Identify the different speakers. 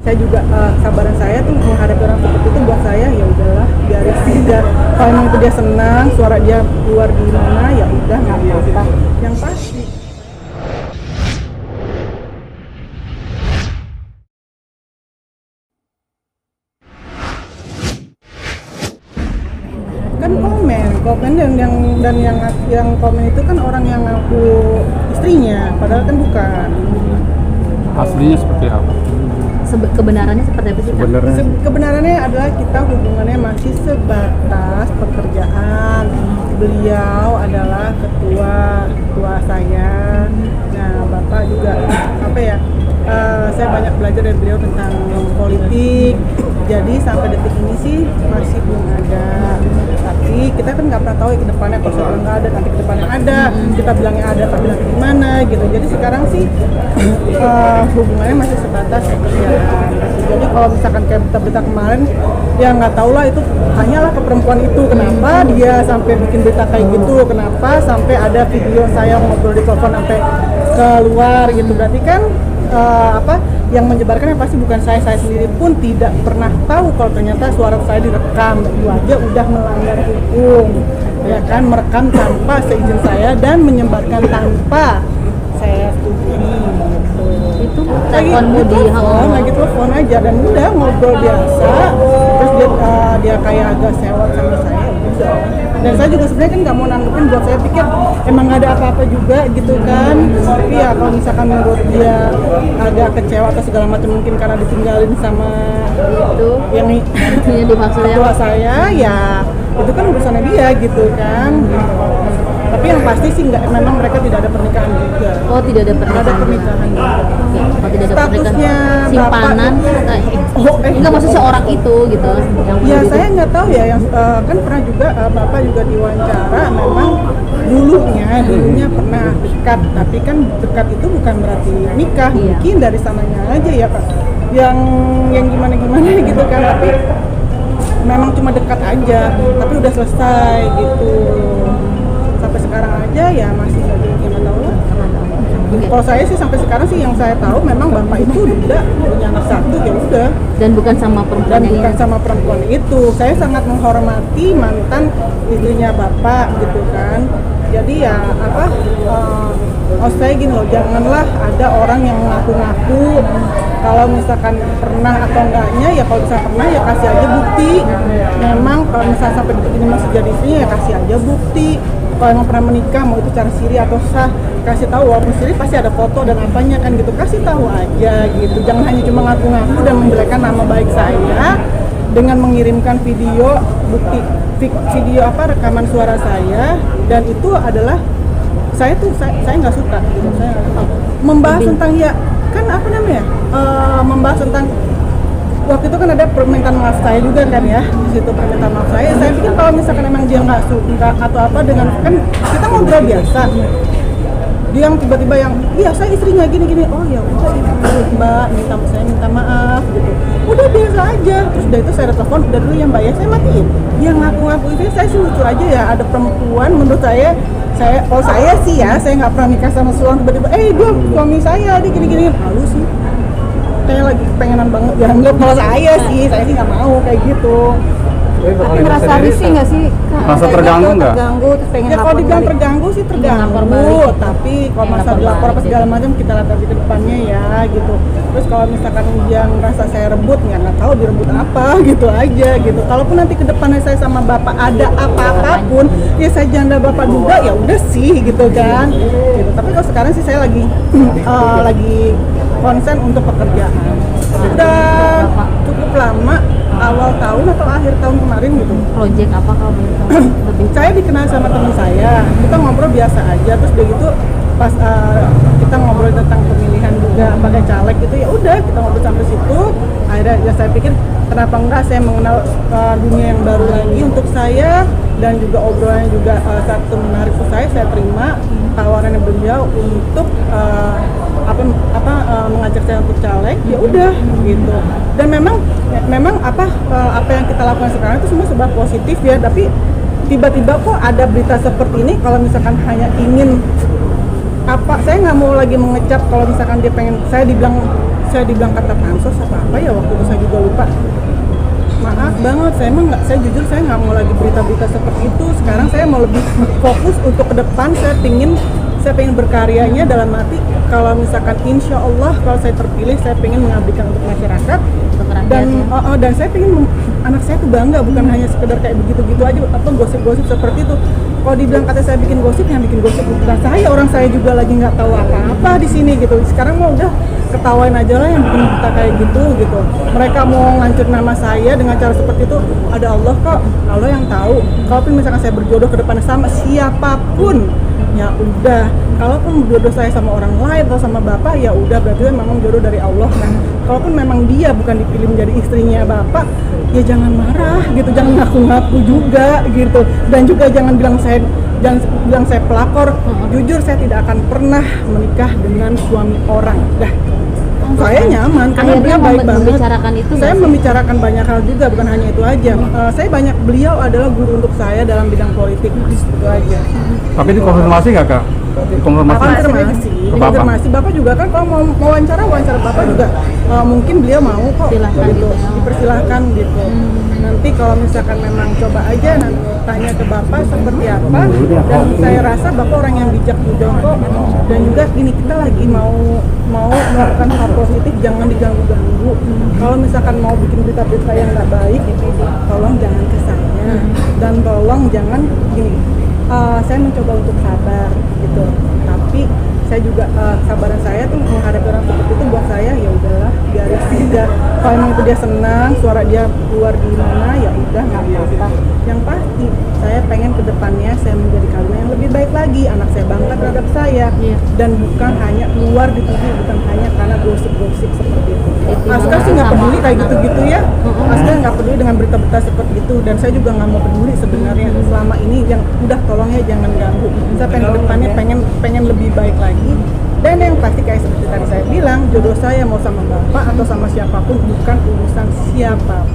Speaker 1: saya juga kesabaran saya tuh menghadapi orang seperti itu buat saya ya udahlah biarin aja. Kalau memang itu dia senang, suara dia keluar di mana ya udah nggak apa-apa. Yang pasti kan komen yang komen itu kan orang yang ngaku istrinya, padahal kan bukan.
Speaker 2: Aslinya seperti apa?
Speaker 3: Kebenarannya seperti apa sih, Kak?
Speaker 2: Sebenarnya
Speaker 1: Kebenarannya adalah kita hubungannya masih sebatas pekerjaan. Beliau adalah ketua saya. Nah, Bapak juga apa ya? Saya banyak belajar dari beliau tentang politik. Jadi sampai detik ini sih masih belum ada. Tapi kita kan nggak pernah tahu ya ke depannya, kalau sekarang nggak ada, nanti ke depannya ada. Kita bilangnya ada, tapi nanti gimana gitu. Jadi sekarang sih hubungannya masih sebatas pekerjaan. Jadi kalau misalkan kayak berita-berita kemarin, ya nggak tahu lah itu tanyalah ke perempuan itu kenapa dia sampai bikin berita kayak gitu, kenapa sampai ada video saya ngobrol di telepon sampai keluar gitu. Berarti kan yang menyebarkan yang pasti bukan saya sendiri pun tidak pernah tahu kalau ternyata suara saya direkam. Itu aja udah melanggar hukum, ya kan, merekam tanpa seizin saya dan menyebarkan tanpa saya setujui gitu.
Speaker 3: Itu teleponmu di
Speaker 1: lagi telepon aja dan udah ngobrol biasa, terus dia kayak agak sewot sama saya udah. Dan saya juga sebenarnya kan nggak mau nanggepin, buat saya pikir emang nggak ada apa-apa juga gitu kan. Tapi ya kalau misalkan menurut dia agak kecewa atau segala macam, mungkin karena ditinggalin sama
Speaker 3: itu
Speaker 1: yang
Speaker 3: dimaksudnya
Speaker 1: ketua saya, ya itu kan urusannya dia gitu kan. Tapi yang pasti sih memang mereka tidak ada pernikahan juga.
Speaker 3: Oh, tidak ada
Speaker 1: Nggak ada pernikahan juga.
Speaker 3: Oke, kalau tidak ada
Speaker 1: Statusnya
Speaker 3: pernikahan, simpanan enggak maksud seorang itu gitu yang
Speaker 1: ya saya nggak tahu ya, yang kan pernah juga Bapak juga diwawancara, memang dulunya pernah dekat, tapi kan dekat itu bukan berarti nikah.
Speaker 3: Iya.
Speaker 1: Mungkin dari sananya aja ya Pak, yang gimana gitu kan, tapi memang cuma dekat aja, tapi udah selesai gitu. Sampai sekarang aja ya masih aja nggak tahu lah. Kalau saya sih sampai sekarang sih yang saya tahu memang Bapak itu udah punya anak satu, ya udah.
Speaker 3: dan bukan sama perempuan yang
Speaker 1: Bukan sama perempuan itu. Saya sangat menghormati mantan istrinya Bapak gitu kan. Jadi ya saya gini loh, janganlah ada orang yang ngaku-ngaku kalau misalkan pernah atau enggaknya. Ya kalau misalkan pernah ya kasih aja bukti. Memang kalau misalkan sampai detik ini masih jadi istrinya ya kasih aja bukti. Kalau emang pernah menikah, mau itu cara siri atau sah, kasih tahu. Walaupun siri pasti ada foto dan apanya kan gitu, kasih tahu aja gitu. Jangan hanya cuma ngaku-ngaku dan menjelekan nama baik saya dengan mengirimkan video video rekaman suara saya, dan itu adalah saya nggak suka gitu. Saya membahas tentang ya kan membahas tentang waktu itu kan ada permintaan maaf saya juga kan ya, di situ permintaan maaf saya pikir kalau misalkan emang dia nggak suka atau apa dengan, kan kita ngobrol biasa, dia yang tiba-tiba yang iya saya istrinya gini oh ya udah Mbak saya minta maaf gitu, udah biasa aja. Terus udah itu saya telepon, udah dulu ya Mbak ya, saya matiin. Dia ngaku-ngaku itu, saya sih lucu aja ya, ada perempuan menurut saya sih ya, saya nggak pernah nikah sama seorang tiba-tiba dia suami saya dia gini malu sih, kayak lagi pengenan banget dianggap. Kalau saya sih nggak mau kayak gitu.
Speaker 4: Tapi merasa risih nggak sih?
Speaker 2: Merasa terganggu nggak?
Speaker 4: Terganggu, terus pengen
Speaker 1: Ya kalau
Speaker 4: lapor
Speaker 1: dibilang
Speaker 4: balik.
Speaker 1: terganggu sih terganggu, tapi kalau masa
Speaker 3: lapor
Speaker 1: dilapor apa
Speaker 3: balik.
Speaker 1: segala macam kita lihat di depannya ya gitu. Terus kalau misalkan dia ngerasa saya rebut, ya nggak tahu direbut apa gitu aja gitu. Kalaupun nanti ke depannya saya sama Bapak ada apa-apapun, ya saya janda Bapak juga ya udah sih gitu kan. Gitu. Tapi kalau sekarang sih saya lagi konsen untuk pekerjaan. Udah cukup lama, awal tahun atau akhir tahun kemarin gitu.
Speaker 3: project apa kalau boleh tahu? Lebih
Speaker 1: Saya dikenal sama teman saya, kita ngobrol biasa aja, terus begitu pas kita ngobrol tentang pemilihan juga pakai caleg gitu, ya udah kita ngobrol sampai situ. Akhirnya ya saya pikir kenapa enggak saya mengenal dunia yang baru lagi untuk saya, dan juga obrolannya juga satu menarik untuk saya terima tawarannya beliau untuk mengajak saya untuk caleg, ya udah gitu. Dan memang apa yang kita lakukan sekarang itu semua sebab positif ya, tapi tiba-tiba kok ada berita seperti ini. Kalau misalkan hanya ingin saya nggak mau lagi mengecap kalau misalkan dia pengen saya dibilang kata pansos apa ya waktu saya jujur saya nggak mau lagi berita-berita seperti itu. Sekarang saya mau lebih fokus untuk ke depan. Saya pengen berkaryanya dalam arti kalau misalkan insya Allah kalau saya terpilih saya pengen mengabdikan untuk masyarakat dan saya pengen anak saya tuh bangga, bukan hanya sekedar kayak begitu-gitu aja atau gosip-gosip seperti itu. Kalau dibilang kata saya bikin gosip, yang bikin gosip bukan saya, orang saya juga lagi nggak tahu apa-apa di sini gitu. Sekarang mau udah ketawain aja lah yang bikin kita kayak gitu. Mereka mau ngancur nama saya dengan cara seperti itu, ada Allah kok, Allah yang tahu. Kalaupun misalkan saya berjodoh ke depannya sama siapapun, ya udah. Kalaupun jodoh saya sama orang lain atau sama bapak, ya udah berarti memang jodoh dari Allah. Nah, kalaupun memang dia bukan dipilih menjadi istrinya bapak, ya jangan marah gitu, jangan ngaku-ngaku juga gitu, dan juga jangan bilang saya pelakor. Jujur saya tidak akan pernah menikah dengan suami orang. Dah. Saya nyaman karena
Speaker 3: Akhirnya
Speaker 1: dia baik banget.
Speaker 3: membicarakan itu
Speaker 1: Saya
Speaker 3: nggak sih?
Speaker 1: membicarakan banyak hal juga, bukan hanya itu aja. Beliau adalah guru untuk saya dalam bidang politik, itu aja.
Speaker 2: Tapi dikonfirmasi nggak kak?
Speaker 1: Konfirmasi bapak juga kan kalau mau wawancara bapak juga mungkin beliau mau kok
Speaker 3: Silahkan
Speaker 1: gitu,
Speaker 3: gitu ya.
Speaker 1: dipersilahkan gitu. Nanti kalau misalkan memang coba aja nanti tanya ke bapak seperti apa, dan saya rasa bapak orang yang bijak juga kok. Dan juga gini, kita lagi mau melakukan hal positif, jangan diganggu-ganggu. Kalau misalkan mau bikin berita-berita yang nggak baik, tolong jangan ke saya, dan tolong jangan gini. Saya mencoba untuk sabar gitu, tapi saya juga kesabaran saya tuh menghadapi orang seperti itu buat saya ya udahlah, biarin aja. Kalau emang itu dia senang, suara dia keluar di mana, ya udah nggak apa-apa. Yang pasti saya pengen ke depannya saya menjadi kawan yang lebih baik lagi, anak saya bangga terhadap saya, dan bukan hanya keluar di TV, bukan hanya karena gosip-gosip seperti itu. Aska sih nggak peduli kayak gitu-gitu ya. Aska nggak peduli dengan berita-berita seperti itu, dan saya juga nggak mau peduli sebenarnya selama ini. Yang udah tolong ya jangan ganggu. Saya pengen ke depannya pengen lebih baik lagi. Dan yang pasti kayak seperti tadi saya bilang, jodoh saya mau sama bapak atau sama siapapun bukan urusan siapapun.